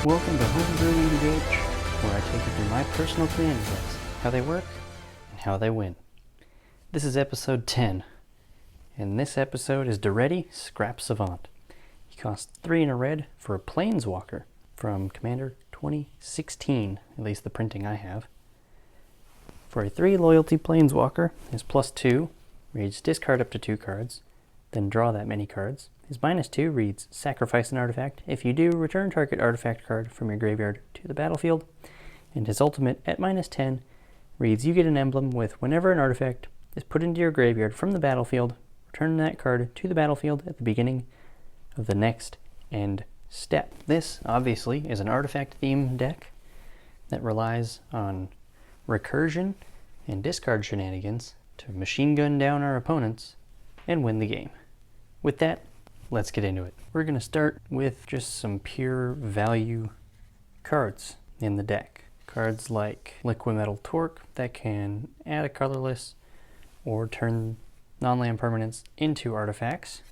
Welcome to Homebrew EDH, where I take you through my personal command decks, how they work, and how they win. This is episode 10, and this episode is Daretti, Scrap Savant. He costs 3 in a red for a Planeswalker from Commander 2016, at least the printing I have. For a 3 loyalty Planeswalker, his +2 reads discard up to 2 cards, then draw that many cards. His -2 reads sacrifice an artifact. If you do, return target artifact card from your graveyard to the battlefield. And his ultimate at -10 reads you get an emblem with whenever an artifact is put into your graveyard from the battlefield, return that card to the battlefield at the beginning of the next end step. This, obviously, is an artifact-themed deck that relies on recursion and discard shenanigans to machine gun down our opponents and win the game. With that, let's get into it. We're going to start with just some pure value cards in the deck. Cards like Liquid Metal Torque that can add a colorless or turn non-land permanents into artifacts.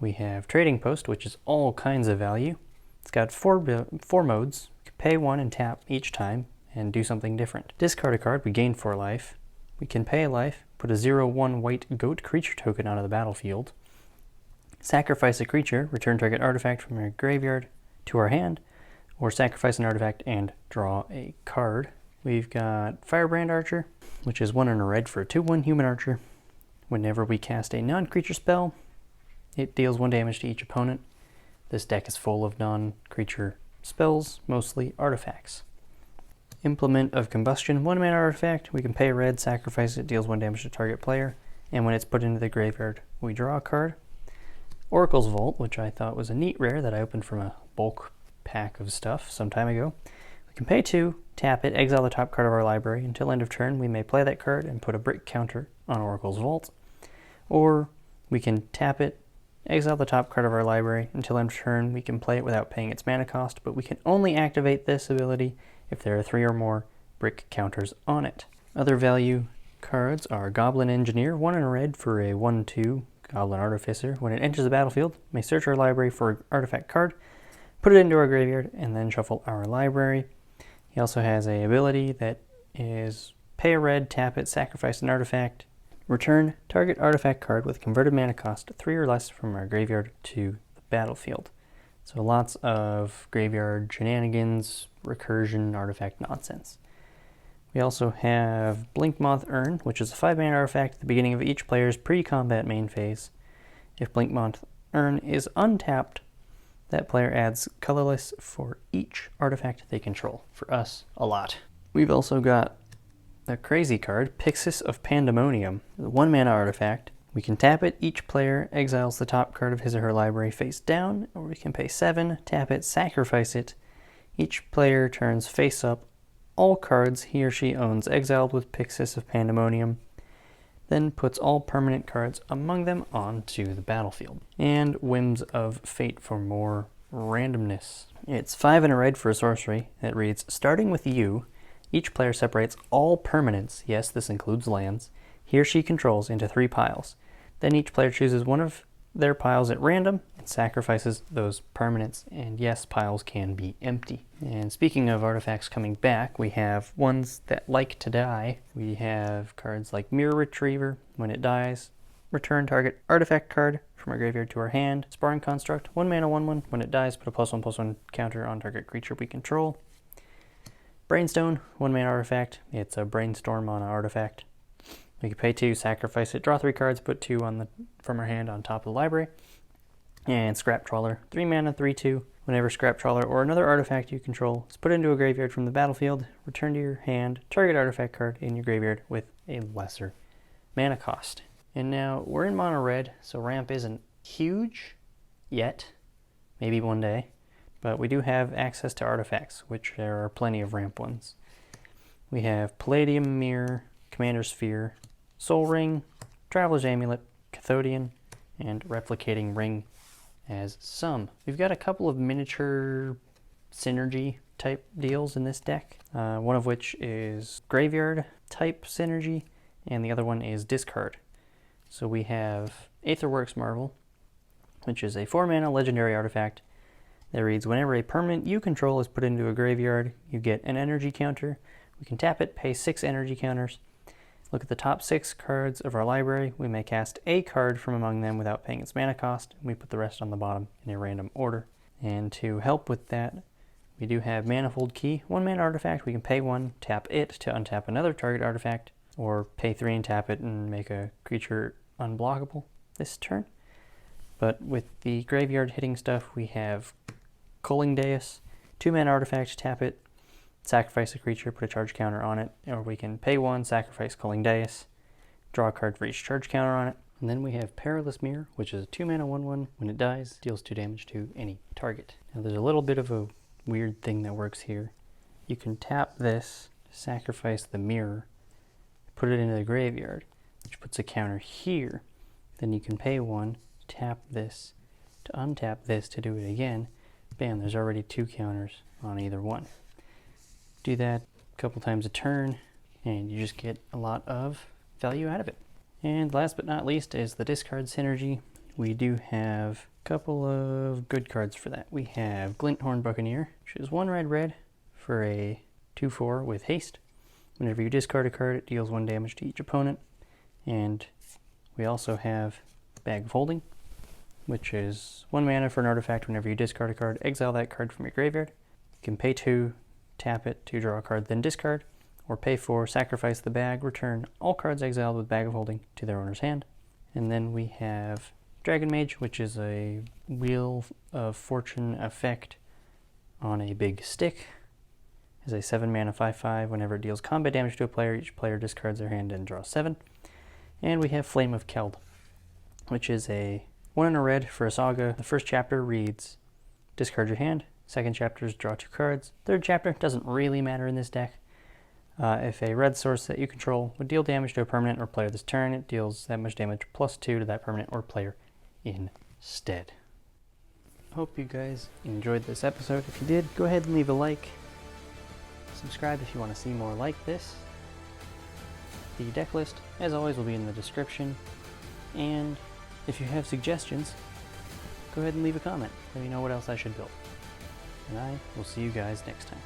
We have Trading Post, which is all kinds of value. It's got four modes. You can pay 1 and tap each time and do something different. Discard a card, we gain 4 life. We can pay a life, put a 0/1 white goat creature token onto the battlefield. Sacrifice a creature, return target artifact from your graveyard to our hand, or sacrifice an artifact and draw a card. We've got Firebrand Archer, which is 1 in a red for a 2/1 human archer. Whenever we cast a non-creature spell, it deals 1 damage to each opponent. This deck is full of non-creature spells, mostly artifacts. Implement of Combustion, 1-mana artifact. We can pay a red, sacrifice it, deals 1 damage to target player, and when it's put into the graveyard, we draw a card. Oracle's Vault, which I thought was a neat rare that I opened from a bulk pack of stuff some time ago. We can pay 2, tap it, exile the top card of our library. Until end of turn, we may play that card and put a brick counter on Oracle's Vault. Or we can tap it, exile the top card of our library. Until end of turn, we can play it without paying its mana cost, but we can only activate this ability if there are 3 or more brick counters on it. Other value cards are Goblin Engineer, 1 in a red for a 1/2 Goblin Artificer. When it enters the battlefield, may search our library for an artifact card, put it into our graveyard, and then shuffle our library. He also has a ability that is pay a red, tap it, sacrifice an artifact, return target artifact card with converted mana cost 3 or less from our graveyard to the battlefield. So lots of graveyard shenanigans, recursion, artifact nonsense. We also have Blinkmoth Urn, which is a 5-mana artifact at the beginning of each player's pre-combat main phase. If Blinkmoth Urn is untapped, that player adds colorless for each artifact they control. For us, a lot. We've also got a crazy card, Pyxis of Pandemonium, a 1-mana artifact. We can tap it, each player exiles the top card of his or her library face down, or we can pay 7, tap it, sacrifice it. Each player turns face up all cards he or she owns exiled with Pyxis of Pandemonium, then puts all permanent cards among them onto the battlefield. And Whims of Fate for more randomness. It's 5 in a red for a sorcery that reads, starting with you, each player separates all permanents, yes, this includes lands, he or she controls into 3 piles. Then each player chooses one of their piles at random and sacrifices those permanents. And yes, piles can be empty. And speaking of artifacts coming back, we have ones that like to die. We have cards like Mirror Retriever. When it dies, return target artifact card from our graveyard to our hand. Sparring Construct, 1-mana 1/1. When it dies, put a +1/+1 counter on target creature we control. Brainstone, 1-mana artifact. It's a brainstorm on an artifact. We can pay 2, sacrifice it, draw 3 cards, put 2 from our hand on top of the library. And Scrap Trawler, 3-mana, 3/2. Whenever Scrap Trawler or another artifact you control is put into a graveyard from the battlefield, return to your hand target artifact card in your graveyard with a lesser mana cost. And now we're in mono red, so ramp isn't huge yet, maybe one day, but we do have access to artifacts, which there are plenty of ramp ones. We have Palladium Mirror, Commander Sphere, Soul Ring, Traveler's Amulet, Cathodian, and Replicating Ring as some. We've got a couple of miniature synergy type deals in this deck, one of which is Graveyard type synergy, and the other one is Discard. So we have Aetherworks Marvel, which is a 4-mana legendary artifact that reads, whenever a permanent you control is put into a graveyard, you get an energy counter. We can tap it, pay 6 energy counters. Look at the top 6 cards of our library. We may cast a card from among them without paying its mana cost. We put the rest on the bottom in a random order. And to help with that, we do have Manifold Key. 1 mana artifact, we can pay 1, tap it to untap another target artifact, or pay 3 and tap it and make a creature unblockable this turn. But with the graveyard hitting stuff, we have Culling Dais. 2 mana artifact, tap it, sacrifice a creature, put a charge counter on it, or we can pay 1, sacrifice Culling Dais, draw a card for each charge counter on it. And then we have Perilous Mirror, which is a 2 mana 1/1. When it dies, deals 2 damage to any target. Now there's a little bit of a weird thing that works here. You can tap this, sacrifice the mirror, put it into the graveyard, which puts a counter here. Then you can pay 1, tap this to untap this to do it again. Bam, there's already 2 counters on either one. Do that a couple times a turn, and you just get a lot of value out of it. And last but not least is the discard synergy. We do have a couple of good cards for that. We have Glinthorn Buccaneer, which is 1 red for a 2/4 with haste. Whenever you discard a card, it deals 1 damage to each opponent. And we also have Bag of Holding, which is 1 mana for an artifact. Whenever you discard a card, exile that card from your graveyard. You can pay 2, tap it to draw a card, then discard, or pay 4, sacrifice the bag, return all cards exiled with Bag of Holding to their owner's hand. And then we have Dragon Mage, which is a Wheel of Fortune effect on a big stick. Is a 7 mana 5/5. Whenever it deals combat damage to a player, each player discards their hand and draws 7. And we have Flame of Keld, which is a 1 and a red for a saga. The first chapter reads, discard your hand. Second chapter is draw 2 cards. Third chapter doesn't really matter in this deck. If a red source that you control would deal damage to a permanent or player this turn, it deals that much damage plus 2 to that permanent or player instead. Hope you guys enjoyed this episode. If you did, go ahead and leave a like. Subscribe if you want to see more like this. The deck list, as always, will be in the description. And if you have suggestions, go ahead and leave a comment. Let me know what else I should build. And I will see you guys next time.